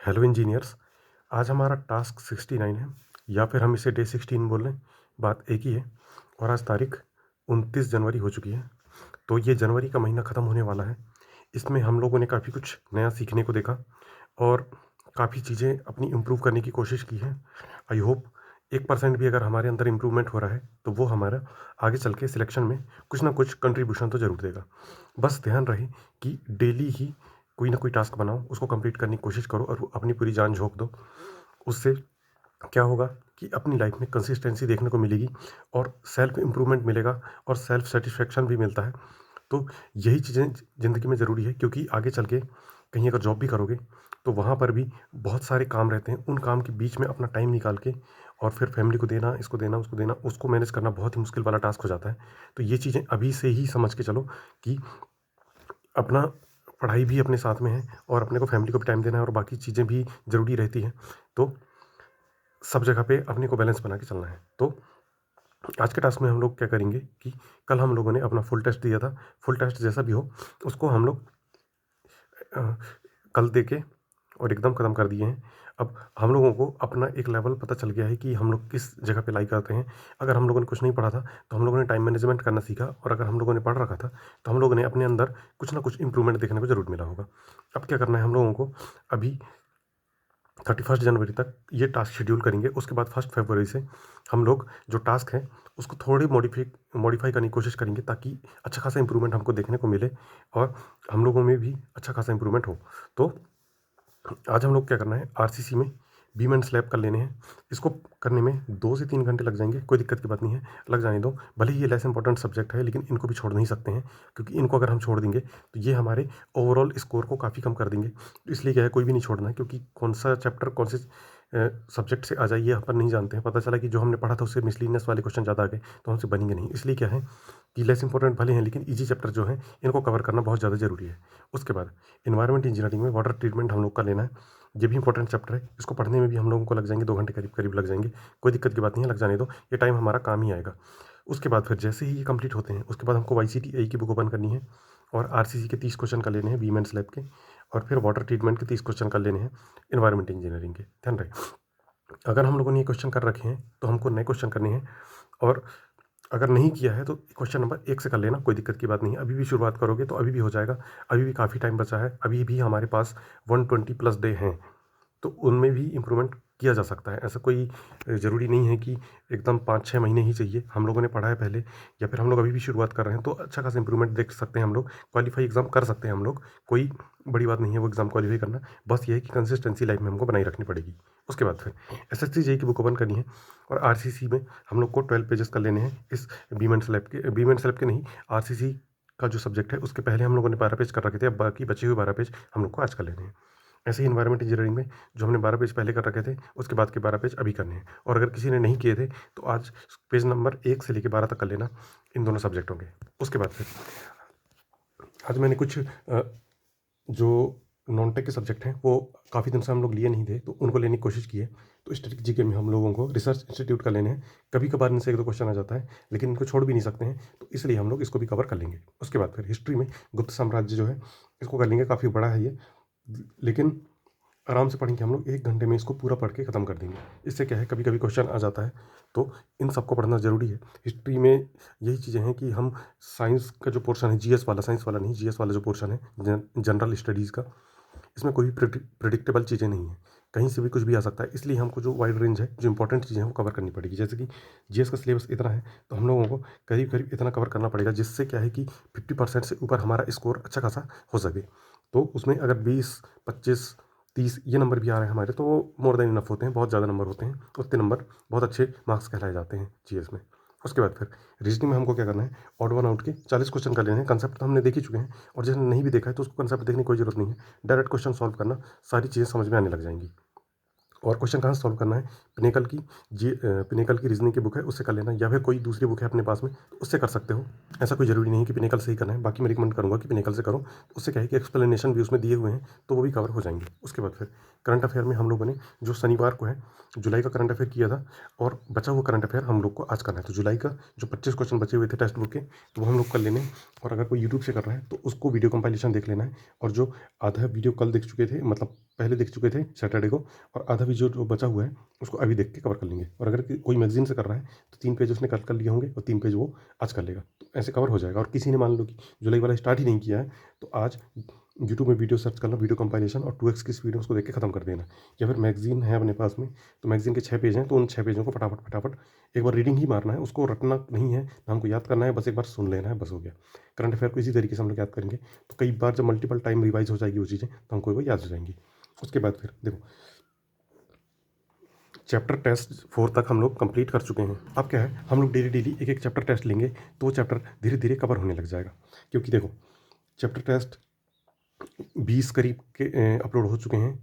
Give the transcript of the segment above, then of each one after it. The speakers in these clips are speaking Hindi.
Hello engineers. आज हमारा टास्क 69 है, या फिर हम इसे डे 16 बोल लें, बात एक ही है। और आज तारीख 29 जनवरी हो चुकी है। तो ये जनवरी का महीना ख़त्म होने वाला है। इसमें हम लोगों ने काफ़ी कुछ नया सीखने को देखा और काफ़ी चीज़ें अपनी इम्प्रूव करने की कोशिश की है। आई होप 1% भी अगर हमारे अंदर इम्प्रूवमेंट हो रहा है तो वो हमारा आगे चल के सिलेक्शन में कुछ ना कुछ कंट्रीब्यूशन तो ज़रूर देगा। बस ध्यान रहे कि डेली ही कोई ना कोई टास्क बनाओ, उसको कंप्लीट करने की कोशिश करो और वो अपनी पूरी जान झोंक दो। उससे क्या होगा कि अपनी लाइफ में कंसिस्टेंसी देखने को मिलेगी और सेल्फ इम्प्रूवमेंट मिलेगा और सेल्फ सेटिस्फेक्शन भी मिलता है। तो यही चीज़ें ज़िंदगी में ज़रूरी है, क्योंकि आगे चल के कहीं अगर जॉब भी करोगे तो वहाँ पर भी बहुत सारे काम रहते हैं। उन काम के बीच में अपना टाइम निकाल के और फिर फैमिली को देना, इसको देना, उसको देना, उसको मैनेज करना बहुत ही मुश्किल वाला टास्क हो जाता है। तो ये चीज़ें अभी से ही समझ के चलो कि अपना पढ़ाई भी अपने साथ में है और अपने को फैमिली को भी टाइम देना है और बाकी चीज़ें भी ज़रूरी रहती हैं। तो सब जगह पे अपने को बैलेंस बना के चलना है। तो आज के टास्क में हम लोग क्या करेंगे कि कल हम लोगों ने अपना फुल टेस्ट दिया था। फुल टेस्ट जैसा भी हो उसको हम लोग अ, कल दे के और एकदम ख़त्म कर दिए हैं। अब हम लोगों को अपना एक लेवल पता चल गया है कि हम लोग किस जगह पे लाइक करते हैं। अगर हम लोगों ने कुछ नहीं पढ़ा था तो हम लोगों ने टाइम मैनेजमेंट करना सीखा, और अगर हम लोगों ने पढ़ रखा था तो हम लोगों ने अपने अंदर कुछ ना कुछ इम्प्रूवमेंट देखने को ज़रूर मिला होगा। अब क्या करना है हम लोगों को, अभी 31 जनवरी तक ये टास्क शेड्यूल करेंगे। उसके बाद 1 फरवरी से हम लोग जो टास्क है उसको थोड़ी मॉडिफाई करने की कोशिश करेंगे, ताकि अच्छा खासा इम्प्रूवमेंट हमको देखने को मिले और हम लोगों में भी अच्छा खासा इम्प्रूवमेंट हो। तो आज हम लोग क्या करना है, आरसीसी में बीम एंड स्लैब कर लेने हैं। इसको करने में 2 से 3 घंटे लग जाएँगे, कोई दिक्कत की बात नहीं है, लग जाने दो। भले ही ये लेस इंपॉर्टेंट सब्जेक्ट है, लेकिन इनको भी छोड़ नहीं सकते हैं, क्योंकि इनको अगर हम छोड़ देंगे तो ये हमारे ओवरऑल स्कोर को काफ़ी कम कर देंगे। तो इसलिए क्या है, कोई भी नहीं छोड़ना है, क्योंकि कौन-सा चैप्टर कौन से सब्जेक्ट से आ जाए ये अपन नहीं जानते हैं। पता चला कि जो हमने पढ़ा था उससे मिसलेनियस वाले क्वेश्चन ज़्यादा आ गए, तो हमसे बनेंगे नहीं। इसलिए क्या है कि लेस इंपॉर्टेंट भले हैं, लेकिन ईज़ी चैप्टर जो हैं इनको कवर करना बहुत ज़्यादा ज़रूरी है। उसके बाद एनवायरनमेंट इंजीनियरिंग में वाटर ट्रीटमेंट हम लोग का लेना है। ये भी इंपॉर्टेंट चैप्टर है, इसको पढ़ने में भी हम लोगों को लग जाएँगे 2 घंटे करीब-करीब लग जाएँगे। कोई दिक्कत की बात नहीं है, लग जाने दो, ये टाइम हमारा काम ही आएगा। उसके बाद फिर जैसे ही ये कंप्लीट होते हैं, उसके बाद हमको वाईसीटीआई की बुक ओपन करनी है और आरसीसी के 30 क्वेश्चन कर लेने हैं बीम एंड स्लैब के, और फिर वाटर ट्रीटमेंट के 30 क्वेश्चन कर लेने हैं एनवायरनमेंट इंजीनियरिंग के। ध्यान रहे, अगर हम लोगों ने ये क्वेश्चन कर रखे हैं, तो हमको नए क्वेश्चन करने हैं, और अगर नहीं किया है तो क्वेश्चन नंबर 1 से कर लेना, कोई दिक्कत की बात नहीं है। अभी भी शुरुआत करोगे तो अभी भी हो जाएगा, अभी भी काफ़ी टाइम बचा है, अभी भी हमारे पास 120 प्लस डे हैं। तो उनमें भी इम्प्रूवमेंट किया जा सकता है। ऐसा कोई ज़रूरी नहीं है कि एकदम 5-6 महीने ही चाहिए। हम लोगों ने पढ़ा है पहले, या फिर हम लोग अभी भी शुरुआत कर रहे हैं, तो अच्छा खासा इम्प्रूवमेंट देख सकते हैं हम लोग। क्वालीफाई एग्ज़ाम कर सकते हैं हम लोग, कोई बड़ी बात नहीं है वो एग्ज़ाम क्वालीफाई करना। बस ये है कि कंसिस्टेंसी लाइफ में हमको बनाए रखनी पड़ेगी। उसके बाद फिर एसएससी जेईई की बुक ओपन करनी है, और आरसीसी में हम लोग को 12 पेजेस कर लेने हैं। इस बीम एंड स्लैब के नहीं, आरसीसी का जो सब्जेक्ट है उसके पहले हम लोगों ने 12 पेज कर रखे थे, अब बाकी बचे हुए 12 पेज हम लोग को आज कर लेने हैं। ऐसे ही एनवायरनमेंट इंजीनियरिंग में जो हमने 12 पेज पहले कर रखे थे, उसके बाद के 12 पेज अभी करने हैं, और अगर किसी ने नहीं किए थे तो आज पेज नंबर 1 से लेके 12 तक कर लेना इन दोनों सब्जेक्टों के। उसके बाद फिर आज मैंने कुछ जो नॉन टेक के सब्जेक्ट हैं वो काफ़ी दिन से हम लोग लिए नहीं थे, तो उनको लेने की कोशिश की है। तो स्टैटिक जीके में हम लोगों को रिसर्च इंस्टीट्यूट का लेने हैं। कभी-कभार इनसे 1-2 क्वेश्चन आ जाता है, लेकिन इनको छोड़ भी नहीं सकते हैं, तो इसलिए हम लोग इसको भी कवर कर लेंगे। उसके बाद फिर हिस्ट्री में गुप्त साम्राज्य जो है, इसको कर लेंगे, काफ़ी बड़ा है ये, लेकिन आराम से पढ़ेंगे हम लोग, 1 घंटे में इसको पूरा पढ़ के ख़त्म कर देंगे। इससे क्या है, कभी-कभी क्वेश्चन आ जाता है, तो इन सबको पढ़ना ज़रूरी है। हिस्ट्री में यही चीज़ें हैं कि हम साइंस का जो पोर्शन है, जीएस वाला, साइंस वाला नहीं, जीएस वाला जो पोर्शन है जनरल स्टडीज़ का, इसमें कोई भी प्रेडिक्टेबल चीज़ें नहीं हैं। कहीं से भी कुछ भी आ सकता है, इसलिए हमको जो वाइड रेंज है, जो इंपॉर्टेंट चीज़ें हैं, वो कवर करनी पड़ेगी। जैसे कि जीएस का सिलेबस इतना है, तो हम लोगों को करीब-करीब इतना कवर करना पड़ेगा, जिससे क्या है कि 50% से ऊपर हमारा स्कोर अच्छा खासा हो सके। तो उसमें अगर 20, 25, 30 ये नंबर भी आ रहे हैं हमारे, तो वो मोर देन इनफ होते हैं, बहुत ज़्यादा नंबर होते हैं। उतने नंबर बहुत अच्छे मार्क्स कहलाए जाते हैं जीएस में। उसके बाद फिर रीजनिंग में हमको क्या करना है, ऑड वन आउट के 40 क्वेश्चन कर लेने हैं। कंसेप्ट तो हमने देख ही चुके हैं, और जिसने नहीं भी देखा है तो उसको कंसेप्ट देखने की कोई ज़रूरत नहीं है। डायरेक्ट क्वेश्चन सॉल्व करना, सारी चीज़ें समझ में आने लग जाएँगी। और क्वेश्चन कहाँ से सॉल्व करना है, पिनेकल की रीजनिंग की बुक है उससे कर लेना, या फिर कोई दूसरी बुक है अपने पास में तो उससे कर सकते हो। ऐसा कोई ज़रूरी नहीं है कि पिनेकल से ही करना है, बाकी मैं रिकमेंड करूँगा कि पिनेकल से करो। उससे क्या है कि एक्सप्लेनेशन भी उसमें दिए हुए हैं तो वो भी कवर हो जाएंगे। उसके बाद फिर करंट अफेयर में हम लोगों ने जो शनिवार को है जुलाई का करंट अफेयर किया था, और बचा हुआ करंट अफेयर हम लोग को आज करना है। तो जुलाई का जो 25 क्वेश्चन बचे हुए थे टेक्स्ट बुक के, तो वो हम लोग कर लेने हैं। और अगर कोई यूट्यूब से कर रहा है तो उसको वीडियो कंपाइलेशन देख लेना है, और जो आधा वीडियो कल देख चुके थे, मतलब पहले देख चुके थे सैटरडे को, और आधा वीडियो जो बचा हुआ है उसको अभी देख के कवर कर लेंगे। और अगर कोई मैगजीन से कर रहा है तो 3 पेज उसने कल कर लिए होंगे और 3 पेज वो आज कर लेगा, तो ऐसे कवर हो जाएगा। और किसी ने मान लो कि जुलाई वाला स्टार्ट ही नहीं किया है तो आज यूट्यूब में वीडियो सर्च करना, वीडियो कंपाइलेशन और 2x की स्पीड में उसको देख के खत्म कर देना। या फिर मैगजीन है अपने पास में तो मैगजीन के 6 पेज हैं, तो उन 6 पेजों को फटाफट फटाफट एक बार रीडिंग ही मारना है, उसको रटना नहीं है ना, हमको याद करना है, बस एक बार सुन लेना है, बस हो गया। करंट अफेयर को इसी तरीके से हम लोग याद करेंगे, तो कई बार जब मल्टीपल टाइम रिवाइज हो जाएगी वो चीज़ें तो हमको वो याद हो जाएंगी। उसके बाद फिर देखो चैप्टर टेस्ट 4 तक हम लोग कंप्लीट कर चुके हैं। अब क्या है, हम लोग डेली डेली एक एक चैप्टर टेस्ट लेंगे तो वो चैप्टर धीरे धीरे कवर होने लग जाएगा। क्योंकि देखो चैप्टर टेस्ट 20 करीब के अपलोड हो चुके हैं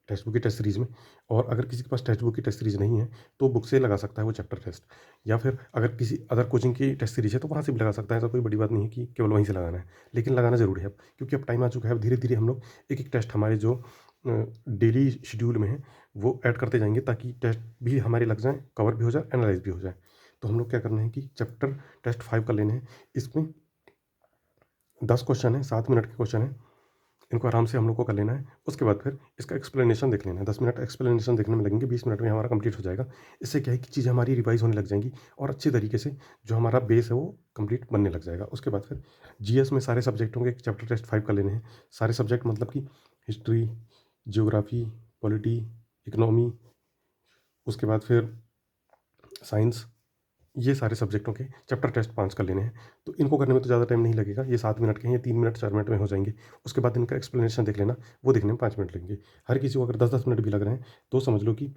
टेक्स्ट बुक की टेस्ट सीरीज़ में। और अगर किसी के पास टेक्स्ट बुक की टेस्ट सीरीज़ नहीं है तो बुक से लगा सकता है वो चैप्टर टेस्ट, या फिर अगर किसी अदर कोचिंग की टेस्ट सीरीज़ है तो वहाँ से भी लगा सकता है। ऐसा कोई बड़ी बात नहीं है कि केवल वहीं से लगाना है, लेकिन लगाना ज़रूरी है अब, क्योंकि अब टाइम आ चुका है। अब धीरे धीरे हम लोग एक एक टेस्ट हमारे जो डेली शेड्यूल में है वो ऐड करते जाएंगे, ताकि टेस्ट भी हमारे लग जाएँ, कवर भी हो जाए, एनालाइज भी हो जाए। तो हम लोग क्या करना है कि चैप्टर टेस्ट 5 कर लेने हैं। इसमें 10 क्वेश्चन है, 7 मिनट के क्वेश्चन है, इनको आराम से हम लोग को कर लेना है। उसके बाद फिर इसका एक्सप्लेनेशन देख लेना है। 10 मिनट एक्सप्लेनेशन देखने में लगेंगे, 20 मिनट में हमारा कंप्लीट हो जाएगा। इससे क्या है कि चीज़ें हमारी रिवाइज होने लग जाएंगी और अच्छी तरीके से जो हमारा बेस है वो कंप्लीट बनने लग जाएगा। उसके बाद फिर जीएस में सारे सब्जेक्टों के चैप्टर टेस्ट 5 कर लेने हैं। सारे सब्जेक्ट मतलब कि हिस्ट्री, जियोग्राफी, पॉलिटी, इकोनॉमी, उसके बाद फिर साइंस, ये सारे सब्जेक्टों के चैप्टर टेस्ट 5 कर लेने हैं। तो इनको करने में तो ज़्यादा टाइम नहीं लगेगा, ये 7 मिनट के हैं, ये 3 मिनट 4 मिनट में हो जाएंगे। उसके बाद इनका एक्सप्लेनेशन देख लेना, वो देखने में 5 मिनट लगेंगे। हर किसी को अगर 10-10 मिनट भी लग रहे हैं तो समझ लो कि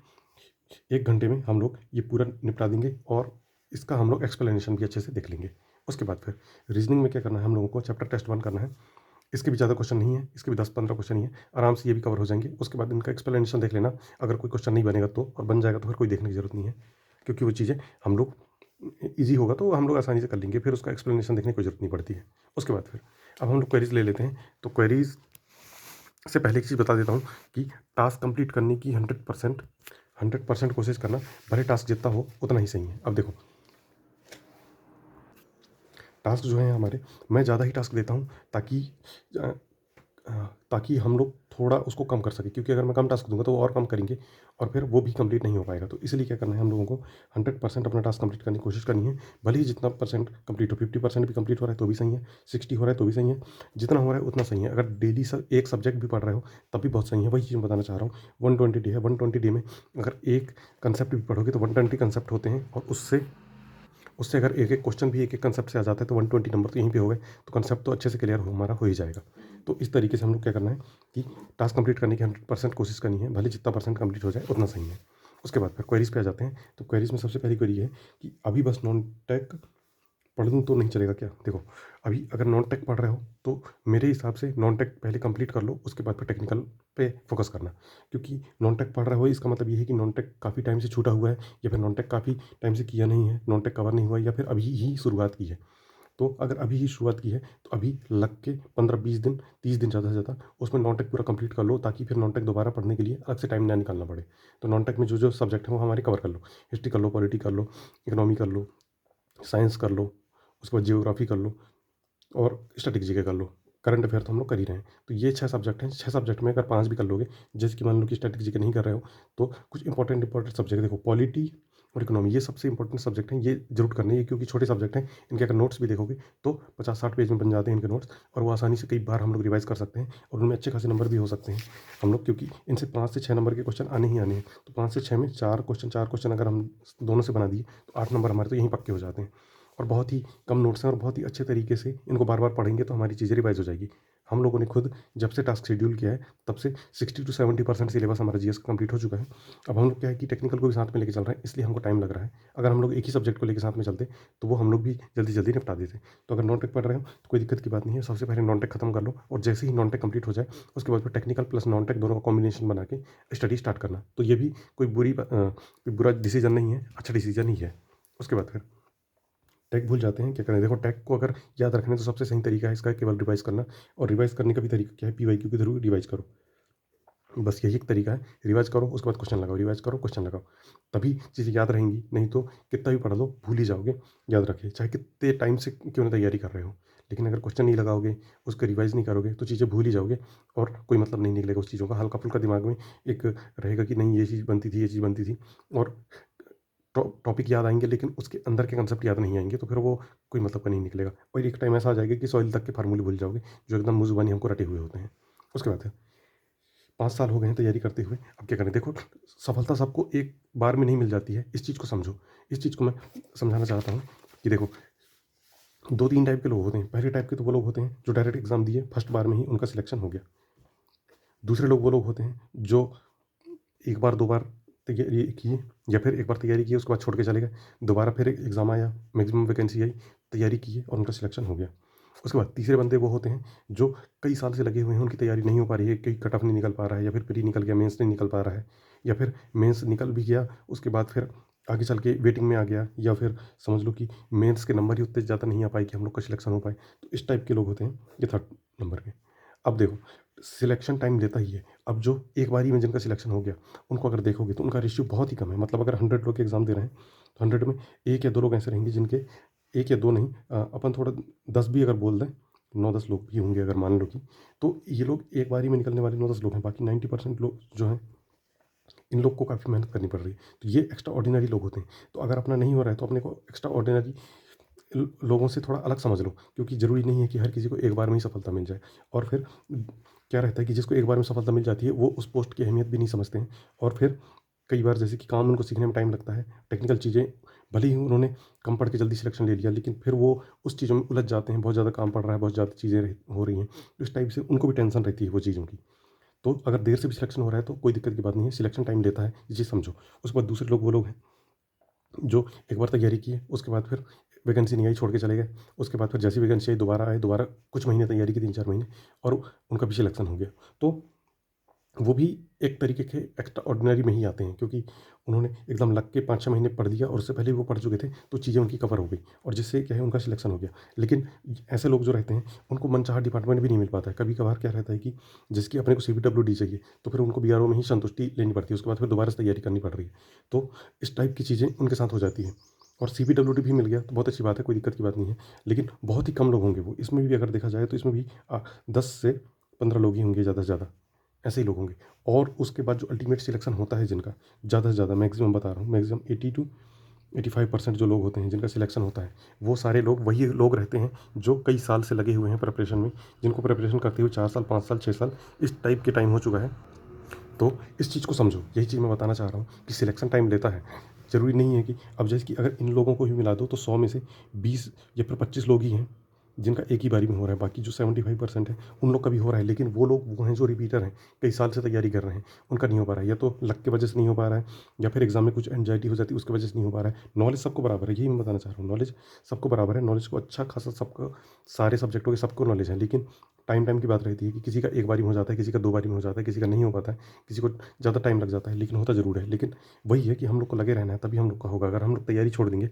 1 घंटे में हम लोग ये पूरा निपटा देंगे, और इसका हम लोग एक्सप्लेनेशन भी अच्छे से देख लेंगे। उसके बाद फिर रीजनिंग में क्या करना है, हम लोगों को चैप्टर टेस्ट 1 करना है। इसके भी ज़्यादा क्वेश्चन नहीं है, इसके भी 10-15 क्वेश्चन ही है, आराम से ये भी कवर हो जाएंगे। उसके बाद इनका एक्सप्लेनेशन देख लेना, अगर कोई क्वेश्चन नहीं बनेगा तो, और बन जाएगा तो फिर कोई देखने की ज़रूरत नहीं है, क्योंकि वो चीज़ें हम लोग ईज़ी होगा तो हम लोग आसानी से कर लेंगे, फिर उसका एक्सप्लेनेशन देखने की कोई ज़रूरत नहीं पड़ती है। उसके बाद फिर अब हम लोग क्वेरीज़ ले लेते हैं। तो क्वेरीज़ से पहले एक चीज़ बता देता हूँ कि टास्क कंप्लीट करने की 100% कोशिश करना, भले टास्क जितना हो उतना ही सही है। अब देखो टास्क जो है हमारे, मैं ज़्यादा ही टास्क देता हूँ ताकि ताकि हम लोग थोड़ा उसको कम कर सकें, क्योंकि अगर मैं कम टास्क दूंगा तो वो और कम करेंगे और फिर वो भी कंप्लीट नहीं हो पाएगा। तो इसलिए क्या करना है, हम लोगों को 100% अपना टास्क कंप्लीट करने की कोशिश करनी है। भले ही जितना परसेंट कंप्लीट हो, 50% भी कंप्लीट हो रहा है तो भी सही है, 60 हो रहा है तो भी सही है, जितना हो रहा है उतना सही है। अगर डेली एक सब्जेक्ट भी पढ़ रहे हो तब भी बहुत सही है। वही चीज़ मैं बताना चाह रहा हूँ। 120 डे है, 120 डे में अगर एक कंसेप्ट भी पढ़ोगे तो 120 कंसेप्ट होते हैं, और उससे उससे अगर एक एक क्वेश्चन भी एक एक कंसेप्ट से आ जाता है तो 120 नंबर तो यहीं पे हो गए, तो कंसेप्ट तो अच्छे से क्लियर हमारा हो ही जाएगा। तो इस तरीके से हम लोग क्या करना है कि टास्क कंप्लीट करने की 100% कोशिश करनी है, भले जितना परसेंट कंप्लीट हो जाए उतना सही है। उसके बाद फिर क्वेरीज पे आ जाते हैं। तो क्वेरीज में सबसे पहली क्वेरी है कि अभी बस नॉन टेक पढ़ लूँ तो नहीं चलेगा क्या। देखो अभी अगर नॉन टेक पढ़ रहे हो तो मेरे हिसाब से नॉन टेक पहले कंप्लीट कर लो, उसके बाद फिर टेक्निकल पे फोकस करना। क्योंकि नॉन टेक पढ़ रहे हो इसका मतलब ये है कि नॉन टेक काफ़ी टाइम से छूटा हुआ है, या फिर नॉन टेक काफ़ी टाइम से किया नहीं है, नॉन टेक कवर नहीं हुआ है, या फिर अभी ही शुरुआत की है। तो अगर अभी ही शुरुआत की है तो अभी लग के 15-20 दिन, 30 दिन ज़्यादा से ज़्यादा उसमें नॉन टेक पूरा कंप्लीट कर लो, ताकि फिर नॉन टेक दोबारा पढ़ने के लिए अलग से टाइम ना निकालना पड़े। तो नॉन टेक में जो जो सब्जेक्ट हैं वो हमारे कवर कर लो। हिस्ट्री कर लो, पॉलिटी कर लो, इकोनॉमी कर लो, साइंस कर लो, उसके बाद जियोग्राफी कर लो, और स्टैटिक जीके कर लो। करंट अफेयर तो हम लोग कर ही रहे हैं। तो ये 6 सब्जेक्ट हैं। 6 सब्जेक्ट में अगर 5 भी कर लोगे, जैसे कि मान लो कि स्टैटिक जीके नहीं कर रहे हो, तो कुछ इंपॉर्टेंट सब्जेक्ट देखो, पॉलिटी और इकोनॉमी, ये सबसे इंपॉर्टेंट सब्जेक्ट हैं, ये जरूर करने हैं, क्योंकि छोटे सब्जेक्ट हैं। इनके अगर नोट्स भी देखोगे तो 50-60 पेज में बन जाते हैं इनके नोट्स, और वो आसानी से कई बार हम लोग रिवाइज कर सकते हैं, और उनमें अच्छे खासे नंबर भी हो सकते हैं हम लोग, क्योंकि इनसे 5 से 6 नंबर के क्वेश्चन आने ही आने हैं। तो 5 से 6 में 4 क्वेश्चन अगर हम दोनों से बना दिए तो 8 नंबर हमारे तो यहीं पक्के हो जाते हैं। और बहुत ही कम नोट्स हैं, और बहुत ही अच्छे तरीके से इनको बार बार पढ़ेंगे तो हमारी चीज़ें रिवाइज हो जाएगी। हम लोगों ने खुद जब से टास्क शेड्यूल किया है तब से 60 to 70% सिलेबस हमारा जीएस कंप्लीट हो चुका है। अब हम लोग क्या है कि टेक्निकल को भी साथ में लेके चल रहे हैं, इसलिए हमको टाइम लग रहा है। अगर हम लोग एक ही सब्जेक्ट को लेके साथ में चलते तो वो हम लोग भी जल्दी-जल्दी निपटा देते। तो अगर नॉन टेक पढ़ रहे हो तो कोई दिक्कत की बात नहीं है, सबसे पहले नॉन टेक खत्म कर लो और जैसे ही नॉन टेक कंप्लीट हो जाए उसके बाद फिर टेक्निकल प्लस नॉन टेक दोनों का कॉम्बिनेशन बना के स्टडी स्टार्ट करना। तो ये भी कोई बुरा डिसीजन नहीं है, अच्छा डिसीजन ही है। उसके बाद फिर टैग भूल जाते हैं, क्या करें? देखो टैग को अगर याद रखना है तो सबसे सही तरीका है इसका केवल रिवाइज़ करना, और रिवाइज़ करने का भी तरीका क्या है? पीवाईक्यू के थ्रू रिवाइज़ करो। बस यही एक तरीका है, रिवाइज़ करो उसके बाद क्वेश्चन लगाओ, रिवाइज़ करो क्वेश्चन लगाओ, तभी चीज़ें याद रहेंगी, नहीं तो कितना भी पढ़ लो भूल ही जाओगे। याद रखिए, चाहे कितने टाइम से क्यों ना तैयारी कर रहे हो, लेकिन अगर क्वेश्चन नहीं लगाओगे, उसको रिवाइज़ नहीं करोगे तो चीज़ें भूल ही जाओगे और कोई मतलब नहीं निकलेगा उस चीज़ों का। हल्का-फुल्का दिमाग में एक रहेगा कि नहीं ये चीज़ बनती थी, ये चीज़ बनती थी, और टॉपिक याद आएँगे लेकिन उसके अंदर के कांसेप्ट याद नहीं आएँगे, तो फिर वो कोई मतलब का नहीं निकलेगा और एक टाइम ऐसा आ जाएगा कि सॉइल तक के फार्मूले भूल जाओगे, जो एकदम मुँह ज़ुबानी हमको रटे हुए होते हैं। उसके बाद है 5 साल हो गए हैं तैयारी करते हुए, अब क्या करें? देखो, सफलता सबको एक बार में नहीं मिल जाती है, इस चीज़ को समझो। इस चीज़ को मैं समझाना चाहता हूँ कि देखो, 2-3 टाइप के लोग होते हैं। पहले टाइप के तो वो लोग होते हैं जो डायरेक्ट एग्ज़ाम दिए, फर्स्ट बार में ही उनका सिलेक्शन हो गया। दूसरे लोग वो लोग होते हैं जो 1 बार 2 बार तैयारी किए, या फिर 1 बार तैयारी की उसके बाद छोड़ के चले गए। दोबारा फिर एग्ज़ाम आया, मैक्सिमम वैकेंसी आई, तैयारी की और उनका सिलेक्शन हो गया। उसके बाद तीसरे बंदे वो होते हैं जो कई साल से लगे हुए हैं, उनकी तैयारी नहीं हो पा रही है, कहीं कट ऑफ नहीं निकल पा रहा है, या फिर प्री निकल गया, मेंस नहीं निकल पा रहा है, या फिर मेंस निकल भी गया, उसके बाद फिर आगे चल के वेटिंग में आ गया, या फिर समझ लो कि मेंस के नंबर ही उतने ज़्यादा नहीं आ पाए कि हम लोग का सिलेक्शन हो पाए। तो इस टाइप के लोग होते हैं, ये थर्ड नंबर के। अब देखो, सिलेक्शन टाइम लेता ही है। अब जो एक बारी में जिनका सिलेक्शन हो गया, उनको अगर देखोगे तो उनका रेशियो बहुत ही कम है। मतलब अगर 100 लोग एग्ज़ाम दे रहे हैं, तो 100 में 1 या 2 लोग ऐसे रहेंगे जिनके, 1 या 2 नहीं, अपन थोड़ा 10 भी अगर बोल दें, 9-10 लोग भी होंगे अगर मान लो कि, तो ये लोग एक बारी में निकलने वाले 9-10 लोग हैं। बाकी 90% लोग जो हैं, इन लोग को काफ़ी मेहनत करनी पड़ रही है। तो ये एक्स्ट्रा ऑर्डिनरी लोग होते हैं। तो अगर अपना नहीं हो रहा है तो अपने को एक्स्ट्रा ऑर्डिनरी लोगों से थोड़ा अलग समझ लो, क्योंकि ज़रूरी नहीं है कि हर किसी को एक बार में ही सफलता मिल जाए। और फिर क्या रहता है कि जिसको एक बार में सफलता मिल जाती है वो उस पोस्ट की अहमियत भी नहीं समझते हैं, और फिर कई बार जैसे कि काम उनको सीखने में टाइम लगता है, टेक्निकल चीज़ें भले ही उन्होंने कम पढ़ के जल्दी सिलेक्शन ले लिया, लेकिन फिर वो उस चीज़ों में उलझ जाते हैं, बहुत ज़्यादा काम पड़ रहा है, बहुत ज़्यादा चीज़ें हो रही हैं, तो इस टाइप से उनको भी टेंशन रहती है वो चीज़ों की। तो अगर देर से भी सिलेक्शन हो रहा है तो कोई दिक्कत की बात नहीं है, सिलेक्शन टाइम लेता है, ये चीज़ समझो। उसके बाद दूसरे लोग वो लोग हैं जो एक बार तैयारी किए, उसके बाद फिर वैकेंसी नहीं आई, छोड़ के चले गए। उसके बाद फिर जैसी वैकेंसी आई दोबारा आए, दोबारा कुछ महीने तैयारी की, 3-4 महीने, और उनका भी सिलेक्शन हो गया। तो वो भी एक तरीके के एक्स्ट्रा ऑर्डिनरी में ही आते हैं, क्योंकि उन्होंने एकदम लग के 5-6 महीने पढ़ लिया और उससे पहले भी वो पढ़ चुके थे, तो चीज़ें उनकी कवर हो गई और जिससे क्या है उनका सिलेक्शन हो गया। लेकिन ऐसे लोग जो रहते हैं, उनको मनचाहा डिपार्टमेंट भी नहीं मिल पाता है। कभी-कभार क्या रहता है कि जिसकी अपने को सीपीडब्ल्यूडी चाहिए, तो फिर उनको बीआरओ में ही संतुष्टि लेनी पड़ती है, उसके बाद फिर दोबारा से तैयारी करनी पड़ रही है। तो इस टाइप की चीज़ें उनके साथ हो जाती हैं, और सीपीडब्ल्यूडी भी मिल गया तो बहुत अच्छी बात है, कोई दिक्कत की बात नहीं है। लेकिन बहुत ही कम लोग होंगे वो, इसमें भी अगर देखा जाए तो इसमें भी 10 से 15 लोग ही होंगे ज़्यादा से ज़्यादा, ऐसे ही लोग होंगे। और उसके बाद जो अल्टीमेट सिलेक्शन होता है जिनका, ज़्यादा से ज़्यादा मैक्सिमम बता रहा हूँ, मैक्सिमम 80 टू 85% जो लोग होते हैं जिनका सिलेक्शन होता है, वो सारे लोग वही लोग रहते हैं जो कई साल से लगे हुए हैं प्रिपरेशन में, जिनको प्रिपरेशन करते हुए 4 साल, 5 साल, 6 साल इस टाइप के टाइम हो चुका है। तो इस चीज़ को समझो, यही चीज़ मैं बताना चाह रहा हूँ कि सिलेक्शन टाइम लेता है। ज़रूरी नहीं है कि अब जैसे कि अगर इन लोगों को ही मिला दो तो 100 में से 20 या फिर 25 लोग ही हैं जिनका एक ही बारी में हो रहा है, बाकी जो 75% है उन लोग का भी हो रहा है, लेकिन वो लोग वो हैं जो रिपीटर हैं, कई साल से तैयारी कर रहे हैं, उनका नहीं हो पा रहा है, या तो लक की वजह से नहीं हो पा रहा है, या फिर एग्जाम में कुछ एंग्जाइटी हो जाती है उसकी वजह से नहीं हो पा रहा है। नॉलेज सबको बराबर है, यही मैं बताना चाह रहा हूँ, नॉलेज सबको बराबर है, नॉलेज को अच्छा खासा सबको, सारे सब्जेक्टों के सबको नॉलेज है, लेकिन टाइम टाइम की बात रहती है कि किसी का एक बारी में हो जाता है, किसी का 2 बारी में हो जाता है, किसी का नहीं हो पाता है, किसी को ज़्यादा टाइम लग जाता है, लेकिन होता ज़रूर है। लेकिन वही है कि हम लोग को लगे रहना है, तभी हम लोग का होगा। अगर हम लोग तैयारी छोड़ देंगे,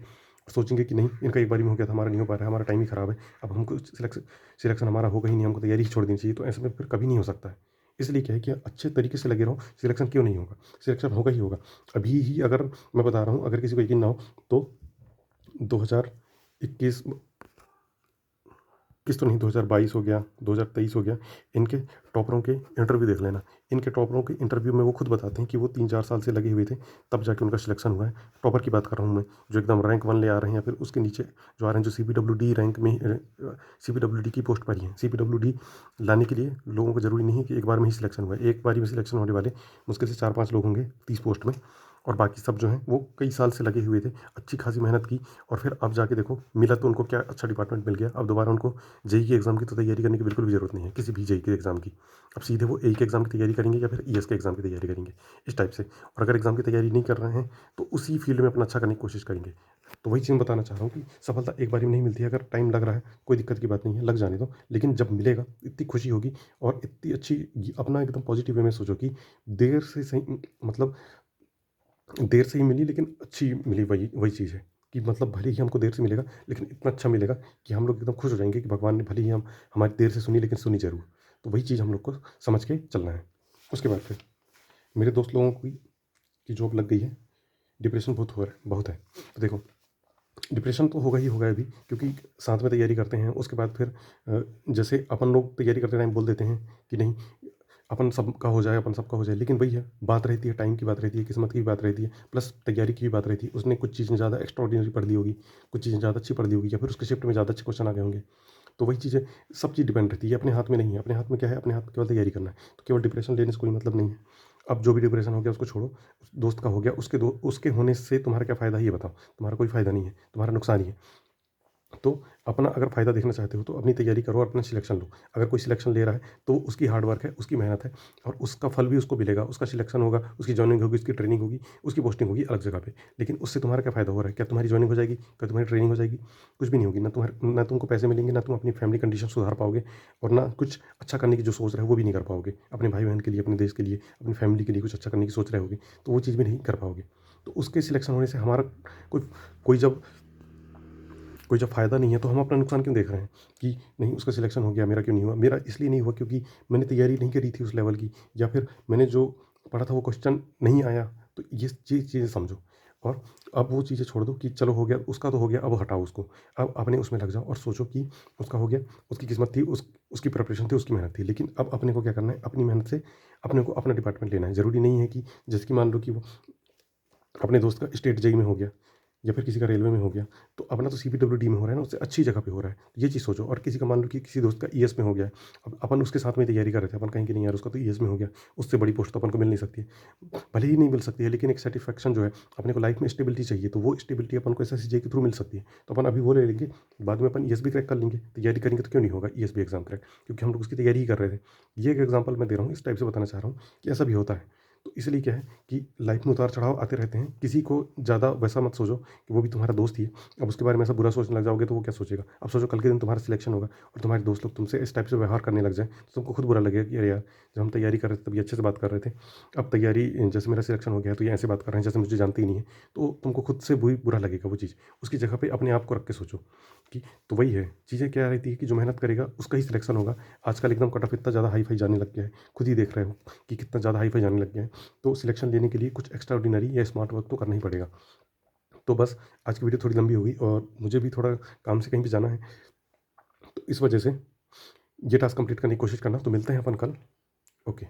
सोचेंगे कि नहीं इनका एक बारी में हो गया था, हमारा नहीं हो पा रहा है, हमारा टाइम ही ख़राब है, अब हमको सिलेक्शन हमारा होगा ही नहीं, हमको तैयारी ही छोड़ देनी चाहिए, तो ऐसे में फिर कभी नहीं हो सकता है। इसलिए क्या है कि अच्छे तरीके से लगे रहो, सिलेक्शन क्यों नहीं होगा? सिलेक्शन होगा ही होगा। अभी ही अगर मैं बता रहा हूँ, अगर किसी को यकीन ना हो तो 2021 21 तो नहीं, 2022 हो गया, 2023 हो गया, इनके टॉपरों के इंटरव्यू देख लेना। इनके टॉपरों के इंटरव्यू में वो खुद बताते हैं कि वो 3-4 साल से लगे हुए थे, तब जाके उनका सिलेक्शन हुआ है। टॉपर की बात कर रहा हूँ मैं, जो एकदम रैंक 1 ले आ रहे हैं, या फिर उसके नीचे जो आ रहे हैं, जो सीपीडब्ल्यूडी रैंक में सीपीडब्ल्यूडी की पोस्ट पर ही हैं। सीपीडब्ल्यूडी लाने के लिए लोगों को ज़रूरी नहीं है कि एक बार में ही सिलेक्शन हुआ है। एक बारी में सिलेक्शन होने वाले मुश्किल से 4-5 लोग होंगे 30 पोस्ट में, और बाकी सब जो हैं वो कई साल से लगे हुए थे, अच्छी खासी मेहनत की और फिर अब जाके देखो मिला तो उनको क्या अच्छा डिपार्टमेंट मिल गया। अब दोबारा उनको जेईई के एग्ज़ाम की तो तैयारी करने की बिल्कुल भी ज़रूरत नहीं है, किसी भी जेईई के एग्ज़ाम की। अब सीधे वो एई के एग्ज़ाम की तैयारी करेंगे या फिर ईएस के एग्ज़ाम की तैयारी करेंगे, इस टाइप से। और अगर एग्ज़ाम की तैयारी नहीं कर रहे हैं, तो उसी फ़ील्ड में अपना अच्छा करने की कोशिश करेंगे। तो वही चीज़ मैं बताना चाह रहा हूँ कि सफलता एक बारी में नहीं मिलती है, अगर टाइम लग रहा है, कोई दिक्कत की बात नहीं है, लग जाने दो। लेकिन जब मिलेगा, इतनी खुशी होगी और इतनी अच्छी अपना एकदम पॉज़िटिव वे में सोचो कि देर से सही मतलब देर से ही मिली लेकिन अच्छी मिली, वही वही चीज़ है कि मतलब भले ही हमको देर से मिलेगा लेकिन इतना अच्छा मिलेगा कि हम लोग एकदम खुश हो जाएँगे कि भगवान ने भले ही हम हमारी देर से सुनी लेकिन सुनी ज़रूर। तो वही चीज़ हम लोग को समझ के चलना है। उसके बाद फिर मेरे दोस्त लोगों की जॉब लग गई है, डिप्रेशन बहुत है। तो देखो, डिप्रेशन तो होगा ही होगा अभी, क्योंकि साथ में तैयारी करते हैं, उसके बाद फिर जैसे अपन लोग तैयारी करते टाइम बोल देते हैं कि नहीं अपन सबका हो जाए, लेकिन वही है, बात रहती है, टाइम की बात रहती है, किस्मत की बात रहती है, प्लस तैयारी की भी बात रहती है। उसने कुछ चीज़ें ज़्यादा एक्स्ट्रा ऑर्डिनरी पढ़ ली होगी, कुछ चीज़ें ज़्यादा अच्छी पढ़ ली होगी या फिर उसके शिफ्ट में ज़्यादा अच्छे क्वेश्चन आ गए होंगे। तो वही चीज़ें, सब चीज़ डिपेंड रहती है, ये अपने हाथ में नहीं है। अपने हाथ में क्या है? अपने हाथ में केवल तैयारी करना है। तो केवल डिप्रेशन लेने से कोई मतलब नहीं है। अब जो भी डिप्रेशन हो गया उसको छोड़ो, उस दोस्त का हो गया, उसके होने से तुम्हारा क्या फ़ायदा है ये बताओ? तुम्हारा कोई फ़ायदा नहीं है, तुम्हारा नुकसान ही है। तो अपना अगर फ़ायदा देखना चाहते हो तो अपनी तैयारी करो और अपना सिलेक्शन लो। अगर कोई सिलेक्शन ले रहा है तो उसकी हार्ड वर्क है, उसकी मेहनत है और उसका फल भी उसको मिलेगा। उसका सिलेक्शन होगा, उसकी जॉइनिंग होगी, उसकी ट्रेनिंग होगी, उसकी पोस्टिंग होगी अलग जगह पे। लेकिन उससे तुम्हारा क्या फ़ायदा हो रहा है? क्या तुम्हारी जॉइनिंग हो जाएगी? क्या तुम्हारी ट्रेनिंग हो जाएगी? कुछ भी नहीं होगी। ना तुमको पैसे मिलेंगे, ना तुम अपनी फैमिली कंडीशन सुधार पाओगे और ना कुछ अच्छा करने की जो सोच रहे हो वो भी नहीं कर पाओगे। अपने भाई-बहन के लिए, अपने देश के लिए, अपनी फैमिली के लिए कुछ अच्छा करने की सोच रहे होगे, तो वो चीज़ भी नहीं कर पाओगे। तो उसके सिलेक्शन होने से हमारा कोई कोई जब कोई जब फ़ायदा नहीं है तो हम अपना नुकसान क्यों देख रहे हैं कि नहीं उसका सिलेक्शन हो गया, मेरा क्यों नहीं हुआ? मेरा इसलिए नहीं हुआ क्योंकि मैंने तैयारी नहीं करी थी उस लेवल की, या फिर मैंने जो पढ़ा था वो क्वेश्चन नहीं आया। तो ये चीज़ें समझो और अब वो चीज़ें छोड़ दो कि चलो हो गया, उसका तो हो गया, अब हटाओ उसको। अब अपने उसमें लग जाओ और सोचो कि उसका हो गया, उसकी किस्मत थी, उसकी प्रिपरेशन थी, उसकी मेहनत थी। लेकिन अब अपने को क्या करना है? अपनी मेहनत से अपने को अपना डिपार्टमेंट लेना है। ज़रूरी नहीं है कि जैसे कि मान लो कि वो अपने दोस्त का स्टेट जेईई में हो गया या फिर किसी का रेलवे में हो गया, तो अपना तो सीपीडब्ल्यूडी में हो रहा है ना, उससे अच्छी जगह पे हो रहा है। ये चीज़ सोचो। और किसी का मान लो कि किसी दोस्त का ईएस में हो गया, अब अपन उसके साथ में तैयारी कर रहे थे, अपन कहें कि नहीं यार उसका तो ईएस में हो गया, उससे बड़ी पोस्ट तो अपन को मिल नहीं सकती है। भले ही नहीं मिल सकती है लेकिन एक सैटिस्फैक्शन जो है, अपने को लाइफ में स्टेबिलिटी चाहिए, तो वो स्टेबिलिटी अपन को एसएससी जेईई के थ्रू मिल सकती है। तो अपन अभी वो ले लेंगे, बाद में अपन ईएस भी क्रैक कर लेंगे, तैयारी करेंगे तो क्यों नहीं होगा ईएस भी एग्ज़ाम क्रैक, क्योंकि हम लोग उसकी तैयारी ही कर रहे थे। ये एक एग्ज़ाम्पल मैं दे रहा हूँ, इस टाइप से बताना चाह रहा हूँ कि ऐसा भी होता है। तो इसलिए क्या है कि लाइफ में उतार-चढ़ाव आते रहते हैं। किसी को ज़्यादा वैसा मत सोचो कि वो भी तुम्हारा दोस्त ही है। अब उसके बारे में ऐसा बुरा सोचने लग जाओगे तो वो क्या सोचेगा? अब सोचो कल के दिन तुम्हारा सिलेक्शन होगा और तुम्हारे दोस्त लोग तुमसे इस टाइप से व्यवहार करने लग जाएँ, तो तुमको खुद बुरा लगेगा कि अरे यार! जब हम तैयारी कर रहे थे तब ये अच्छे से बात कर रहे थे। अब तैयारी जैसे मेरा सिलेक्शन हो गया है तो ये ऐसे बात कर रहे हैं जैसे मुझे जानते ही नहीं है। तो तुमको खुद से बुरा लगेगा वो चीज़। उसकी जगह पे अपने आप को रख के सोचो कि तो वही है, चीज़ें क्या रहती है कि जो मेहनत करेगा उसका ही सिलेक्शन होगा। आजकल एकदम कट ऑफ इतना ज़्यादा हाई-फ़ाई जाने लग गया है। खुद ही देख रहे हो कि कितना ज़्यादा हाई-फ़ाई जाने लग गया है। तो सिलेक्शन लेने के लिए कुछ एक्स्ट्रा ऑर्डिनरी या स्मार्ट वर्क तो करना ही पड़ेगा। तो बस आज की वीडियो थोड़ी लंबी हो गई और मुझे भी थोड़ा काम से कहीं पे जाना है। तो इस वजह से ये टास्क कंप्लीट करने की कोशिश करना। तो मिलते हैं अपन कल। ओके।